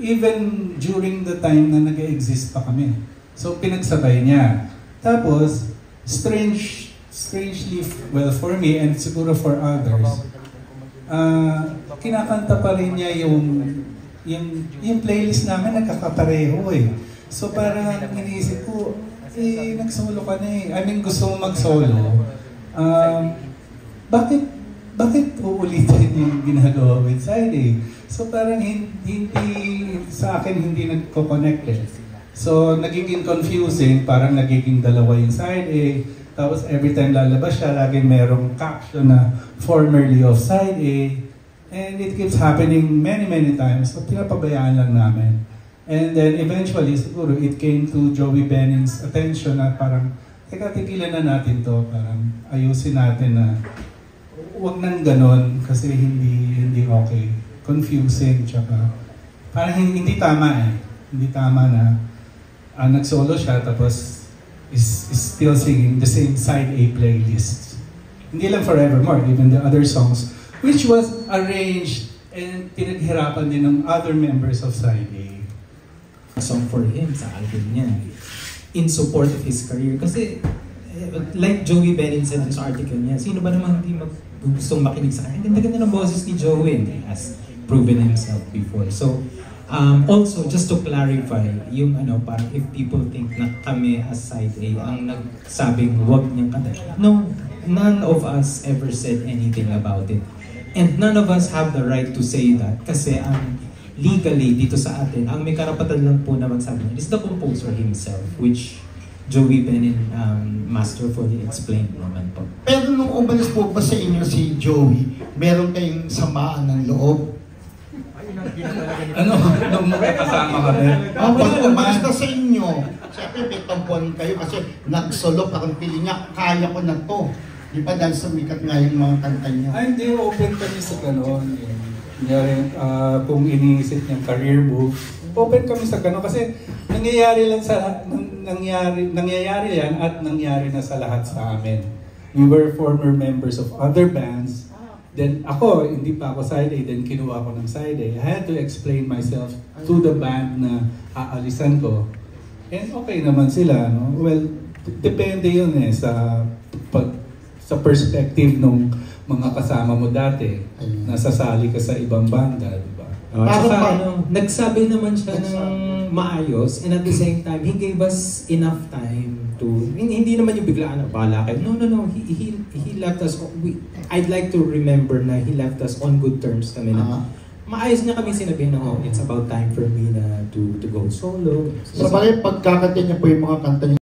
even during the time na nag-exist pa kami. So pinagsabay niya. Tapos, strangely, well, for me and siguro for others, kinakanta pa rin niya yung playlist namin nagkakapareho eh. So parang iniisip ko, nagsolo ka na eh. I mean, gusto mo mag-solo. Bakit uulitin yung ginagawa with side A? So parang hindi sa akin hindi nagko-connect. So nagiging confusing, parang nagiging dalawa yung side A. Tapos every time lalabas siya, laging merong caption na formerly of side A. And it keeps happening many times. So pinapabayaan lang namin. And then eventually, siguro it came to Joey Benning's attention na parang, teka, tigilan na natin to. Parang ayusin natin na huwag nang ganon kasi hindi okay. Confusing, tsaka parang hindi tama eh. Hindi tama na nag-solo siya tapos is still singing the same side A playlist. Hindi lang Forevermore, even the other songs which was arranged and pinaghirapan din ng other members of side A. A song for him sa album niya in support of his career. Kasi like Joey Benning said sa article niya, sino ba naman hindi gustong makinig sa kanya? Ganda-ganda ng boses ni Joey, has proven himself before. So also just to clarify, yung parang if people think na kami as side A ang nagsabing wag niyang kanta. No, none of us ever said anything about it. And none of us have the right to say that kasi legally dito sa atin, ang may karapatan lang po na magsabi is the composer himself, which Joey Benning masterfully explained naman po. Pero nung umalis po ba sa inyo si Joey, meron kayong samaan ng loob? Nung nakasama kami? Pag umalis na sa inyo, siyempre may tampuan kayo kasi nag-solo, parang pili niya, kaya ko na to. Di ba dahil sumikat nga yung mga kanta niya? Ay, hindi, open kami sa gano'n. Kung iniisip niyang career move, open kami sa gano'n kasi nangyayari yan at nangyari na sa lahat sa amin. We were former members of other bands. Then ako, hindi pa ako side A, then kinuha ko ng side A. I had to explain myself to the band na aalisan ko. And okay naman sila, no? Well, depende yun eh sa perspective ng mga kasama mo dati. Nasasali ka sa ibang banda, di ba? Nagsabi naman siya ng maayos, and at the same time, he gave us enough time to, hindi naman yung biglaan, bahala kayo. No. He left us, I'd like to remember na he left us on good terms kami na. Maayos niya kami sinabihin na, it's about time for me na to go solo. Sa bagay, pagkakanta niya po yung mga kanta niya,